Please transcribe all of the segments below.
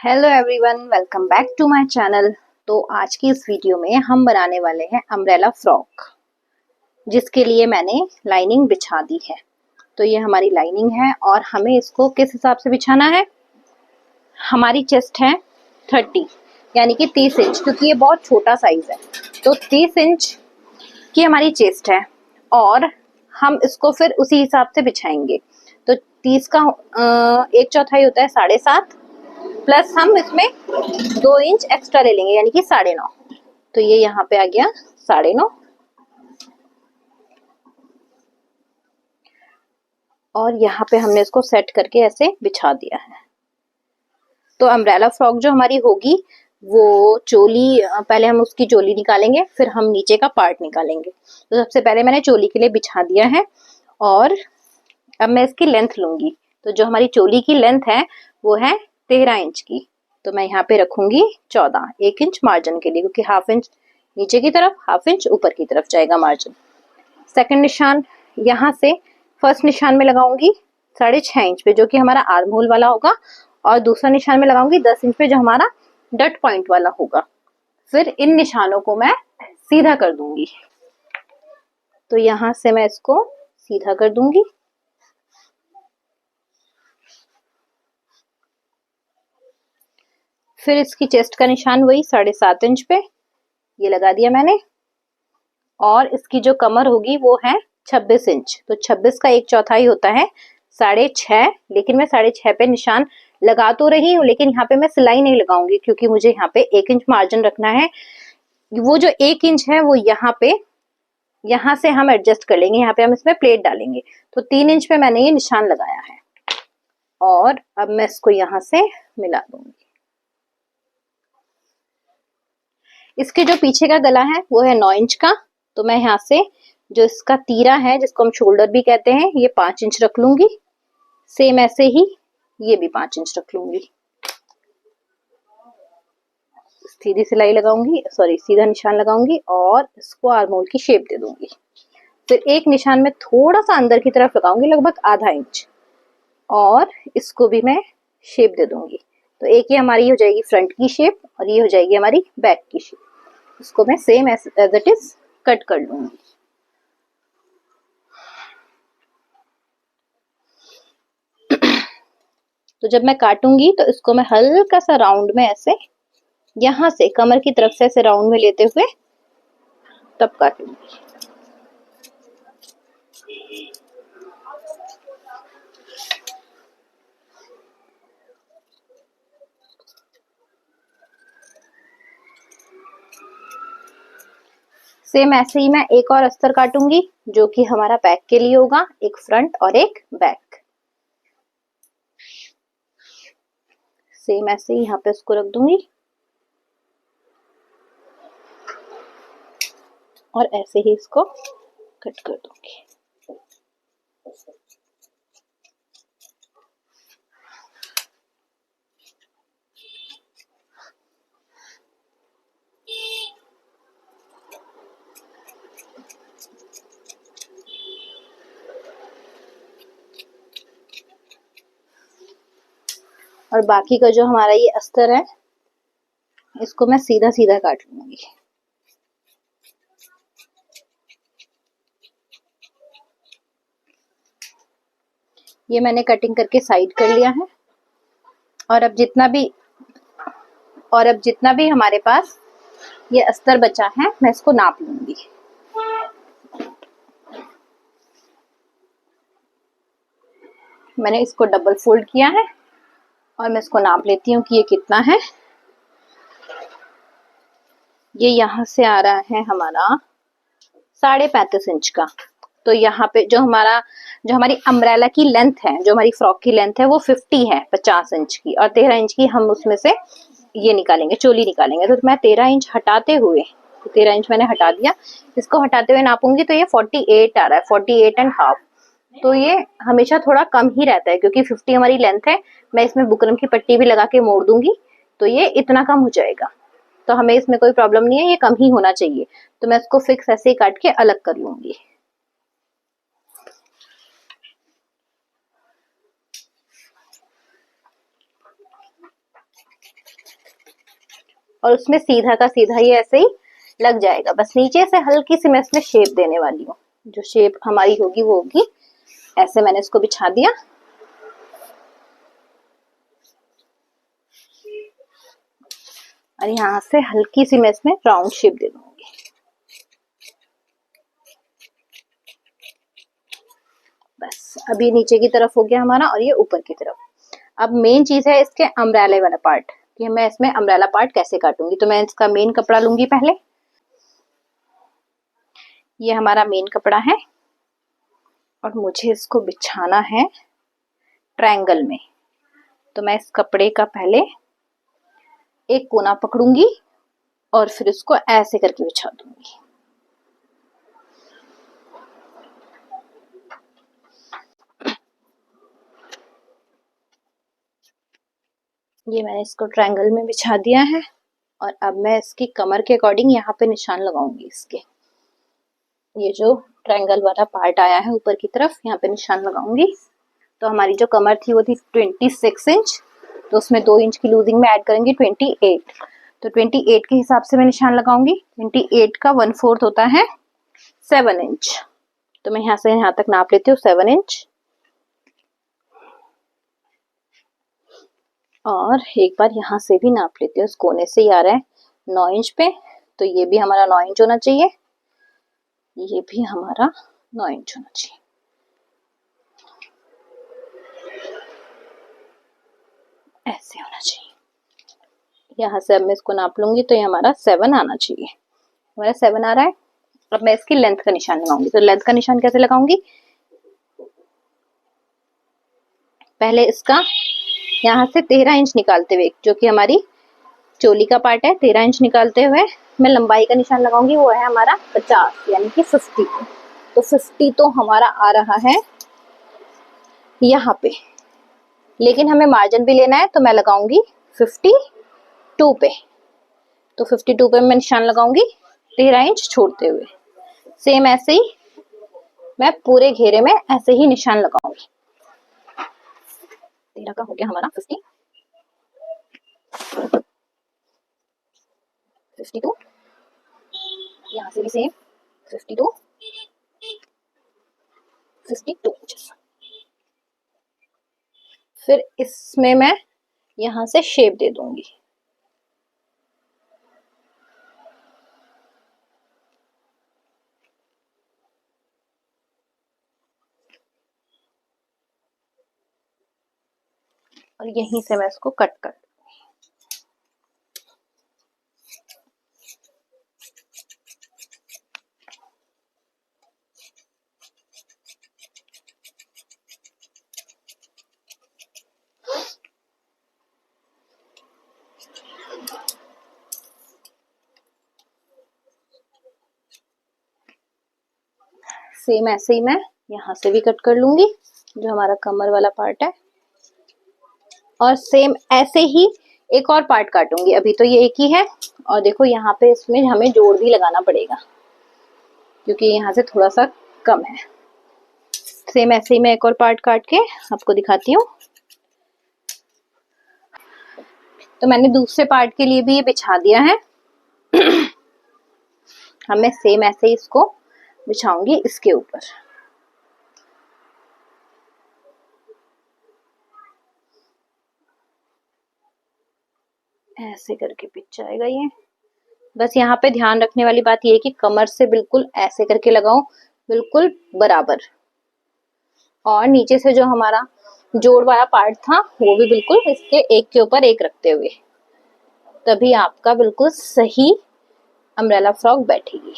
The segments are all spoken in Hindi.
Hello everyone, welcome back to my channel. तो आज की इस वीडियो में हम बनाने वाले हैं अम्ब्रेला फ्रॉक, जिसके लिए मैंने लाइनिंग बिछा दी है। तो ये हमारी लाइनिंग है और हमें इसको किस हिसाब से बिछाना है। हमारी चेस्ट है 30 यानी कि 30 इंच, क्योंकि ये बहुत छोटा साइज है। तो 30 इंच की हमारी चेस्ट है और हम इसको फिर उसी हिसाब से बिछाएंगे। तो 30 का 1/4 होता है 7.5, प्लस हम इसमें 2 इंच एक्स्ट्रा ले लेंगे यानी कि 9.5। तो ये यहाँ पे आ गया 9.5 और यहाँ पे हमने इसको सेट करके ऐसे बिछा दिया है। तो अम्ब्रेला फ्रॉक जो हमारी होगी वो चोली, पहले हम उसकी चोली निकालेंगे, फिर हम नीचे का पार्ट निकालेंगे। तो सबसे पहले मैंने चोली के लिए बिछा दिया है और अब मैं इसकी लेंथ लूंगी। तो जो हमारी चोली की लेंथ है वो है 13 इंच की। तो मैं यहाँ पे रखूंगी 14, 1 इंच मार्जिन के लिए, क्योंकि हाफ इंच नीचे की तरफ, हाफ इंच ऊपर की तरफ जाएगा मार्जिन। सेकंड निशान यहाँ से फर्स्ट निशान में लगाऊंगी 6.5 इंच पे, जो कि हमारा आर्म होल वाला होगा, और दूसरा निशान में लगाऊंगी 10 इंच पे, जो हमारा डट पॉइंट वाला होगा। फिर इन निशानों को मैं सीधा कर दूंगी। तो यहाँ से मैं इसको सीधा कर दूंगी। फिर इसकी चेस्ट का निशान वही 7.5 इंच पे ये लगा दिया मैंने, और इसकी जो कमर होगी वो है 26 इंच। तो 26 का 1/4 होता है 6.5, लेकिन मैं 6.5 पे निशान लगा तो रही हूँ, लेकिन यहाँ पे मैं सिलाई नहीं लगाऊंगी, क्योंकि मुझे यहाँ पे 1 इंच मार्जिन रखना है। वो जो 1 इंच है वो यहाँ पे, यहाँ से हम एडजस्ट कर लेंगे, यहाँ पे हम इसमें प्लेट डालेंगे। तो 3 इंच पे मैंने ये निशान लगाया है और अब मैं इसको यहाँ से मिला दूंगी। इसके जो पीछे का गला है वो है 9 इंच का। तो मैं यहाँ से जो इसका तीरा है, जिसको हम शोल्डर भी कहते हैं, ये 5 इंच रख लूंगी। सेम ऐसे ही ये भी 5 इंच रख लूंगी। सीधी सिलाई लगाऊंगी, सॉरी सीधा निशान लगाऊंगी और इसको आर्म होल की शेप दे दूंगी। फिर एक निशान में थोड़ा सा अंदर की तरफ लगाऊंगी, लगभग आधा इंच, और इसको भी मैं शेप दे दूंगी। तो एक ये हमारी हो जाएगी फ्रंट की शेप और ये हो जाएगी हमारी बैक की शेप। इसको मैं same as it is cut कर लूंगी। तो जब मैं काटूंगी तो इसको मैं हल्का सा राउंड में ऐसे, यहां से कमर की तरफ से ऐसे राउंड में लेते हुए तब काटूंगी। सेम ऐसे ही मैं एक और अस्तर काटूंगी, जो कि हमारा बैक के लिए होगा, एक फ्रंट और एक बैक। सेम ऐसे ही यहाँ पे इसको रख दूंगी और ऐसे ही इसको कट कर दूंगी। और बाकी का जो हमारा ये अस्तर है, इसको मैं सीधा सीधा काट लूंगी। ये मैंने कटिंग करके साइड कर लिया है। और अब जितना भी हमारे पास ये अस्तर बचा है, मैं इसको नाप लूंगी। मैंने इसको डबल फोल्ड किया है और मैं इसको नाप लेती हूँ कि ये कितना है। ये यहाँ से आ रहा है हमारा 35.5 इंच का। तो यहाँ पे जो हमारी अम्ब्रेला की लेंथ है, जो हमारी फ्रॉक की लेंथ है, वो 50 है 50 इंच की, और 13 इंच की हम उसमें से ये निकालेंगे, चोली निकालेंगे। तो मैं 13 इंच हटाते हुए, 13 इंच मैंने हटा दिया, इसको हटाते हुए नापूंगी तो ये 48 आ रहा है, 48.5। तो ये हमेशा थोड़ा कम ही रहता है, क्योंकि 50 हमारी लेंथ है। मैं इसमें बुकरम की पट्टी भी लगा के मोड़ दूंगी तो ये इतना कम हो जाएगा। तो हमें इसमें कोई प्रॉब्लम नहीं है, ये कम ही होना चाहिए। तो मैं इसको फिक्स ऐसे ही काट के अलग कर लूंगी। और उसमें सीधा का सीधा ये ऐसे ही लग जाएगा। बस नीचे से हल्की सी मैं इसमें शेप देने वाली हूँ, जो शेप हमारी होगी वो होगी ऐसे। मैंने इसको बिछा दिया और यहाँ से हल्की सी मैं इसमें राउंड शेप दे दूंगी। बस अभी नीचे की तरफ हो गया हमारा और ये ऊपर की तरफ। अब मेन चीज है इसके अम्ब्रेला वाला पार्ट, कि मैं इसमें अम्ब्रेला पार्ट कैसे काटूंगी। तो मैं इसका मेन कपड़ा लूंगी पहले। ये हमारा मेन कपड़ा है और मुझे इसको बिछाना है ट्रायंगल में। तो मैं इस कपड़े का पहले एक कोना पकड़ूंगी और फिर इसको ऐसे करके बिछा दूंगी। ये मैंने इसको ट्रायंगल में बिछा दिया है और अब मैं इसकी कमर के अकॉर्डिंग यहाँ पे निशान लगाऊंगी। इसके ये जो ट्रायंगल वाला पार्ट आया है ऊपर की तरफ, यहाँ पे निशान लगाऊंगी। तो हमारी जो कमर थी वो थी 26 इंच, तो उसमें 2 इंच की लूजिंग में ऐड करेंगे 28। तो 28 के हिसाब से मैं निशान लगाऊंगी। 28 का 1/4 होता है 7 इंच। तो मैं यहाँ से यहाँ तक नाप लेती हूँ 7 इंच। और एक बार यहाँ से भी नाप लेती हूँ, इस कोने से ही आ रहा है 9 इंच पे, तो ये भी हमारा 9 इंच होना चाहिए। ये भी हमारा 9 इंच होना चाहिए। ऐसे होना चाहिए। यहाँ से अब मैं इसको नाप लूंगी तो ये हमारा 7 आना चाहिए। हमारा 7 आ रहा है। अब मैं इसकी लेंथ का निशान लगाऊंगी। तो लेंथ का निशान कैसे लगाऊंगी, पहले इसका यहाँ से 13 इंच निकालते हुए, जो कि हमारी चोली का पार्ट है, 13 इंच निकालते हुए मैं लंबाई का निशान लगाऊंगी। वो है हमारा 50 यानी कि 50। तो 50 तो हमारा आ रहा है यहाँ पे, लेकिन हमें मार्जिन भी लेना है तो मैं लगाऊंगी 52 पे। तो 52 पे मैं निशान लगाऊंगी 13 इंच छोड़ते हुए। सेम ऐसे ही मैं पूरे घेरे में ऐसे ही निशान लगाऊंगी। 13 का हो गया हमारा 50, 52, यहाँ से भी सेम 52, 52 इंच। फिर इसमें मैं यहाँ से शेप दे दूंगी। और यहीं से मैं इसको कट कर, सेम ऐसे ही मैं यहाँ से भी कट कर लूंगी जो हमारा कमर वाला पार्ट है। और सेम ऐसे ही एक और पार्ट काटूंगी। अभी तो ये एक ही है और देखो यहाँ पे इसमें हमें जोड़ भी लगाना पड़ेगा क्योंकि यहाँ से थोड़ा सा कम है। सेम ऐसे ही मैं एक और पार्ट काट के आपको दिखाती हूँ। तो मैंने दूसरे पार्ट के लिए भी ये बिछा दिया है। अब मैं सेम ऐसे ही इसको बिछाऊंगी इसके ऊपर। ऐसे करके पिच जाएगा ये। बस यहाँ पे ध्यान रखने वाली बात ये है कि कमर से बिल्कुल ऐसे करके लगाओ, बिल्कुल बराबर। और नीचे से जो हमारा जोड़ वाला पार्ट था वो भी बिल्कुल इसके एक के ऊपर एक रखते हुए, तभी आपका बिल्कुल सही अम्ब्रेला फ्रॉक बैठेगी।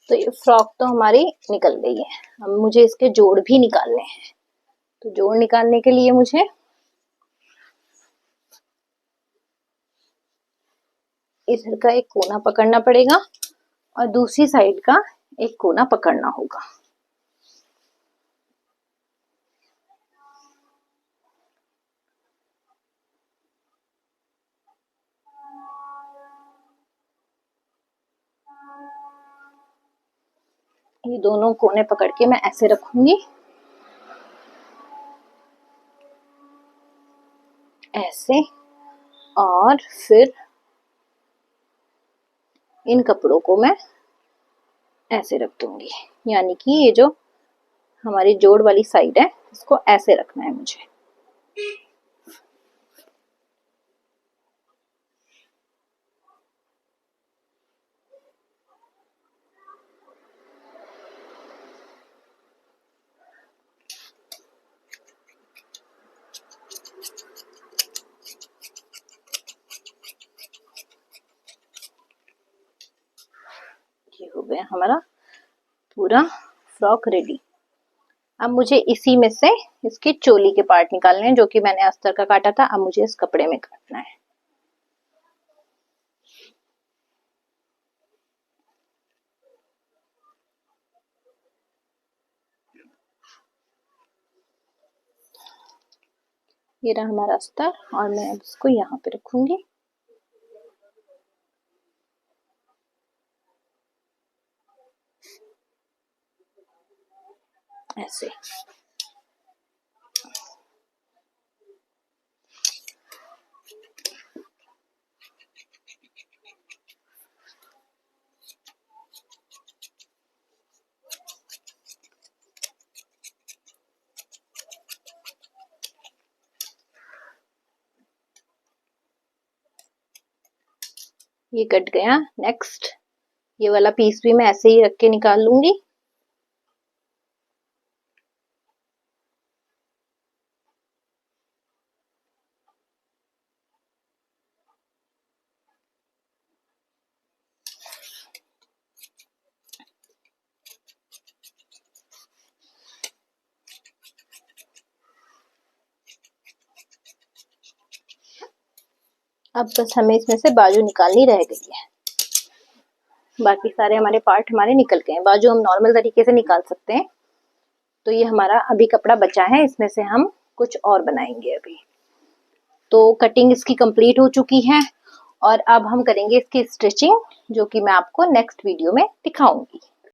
तो ये फ्रॉक तो हमारी निकल गई है। अब मुझे इसके जोड़ भी निकालने हैं। तो जोड़ निकालने के लिए मुझे इधर का एक कोना पकड़ना पड़ेगा और दूसरी साइड का एक कोना पकड़ना होगा। ये दोनों कोने पकड़ के मैं ऐसे रखूंगी, ऐसे, और फिर इन कपड़ों को मैं ऐसे रख दूंगी। यानी कि ये जो हमारी जोड़ वाली साइड है इसको ऐसे रखना है मुझे। ये हो गया हमारा पूरा फ्रॉक रेडी। अब मुझे इसी में से इसके चोली के पार्ट निकालने हैं, जो कि मैंने अस्तर का काटा था। अब मुझे इस कपड़े में काटना है। ये रहा हमारा अस्तर और मैं इसको यहाँ पे रखूंगी। ऐसे ये कट गया। नेक्स्ट ये वाला पीस भी मैं ऐसे ही रख के निकाल लूंगी। अब बस हमें इसमें से बाजू निकालनी रह गई है। बाकी सारे हमारे पार्ट हमारे निकल गए हैं। बाजू हम नॉर्मल तरीके से निकाल सकते हैं। तो ये हमारा अभी कपड़ा बचा है, इसमें से हम कुछ और बनाएंगे अभी। तो कटिंग इसकी कंप्लीट हो चुकी है और अब हम करेंगे इसकी स्टिचिंग, जो कि मैं आपको नेक्स्ट वीडियो में दिखाऊंगी।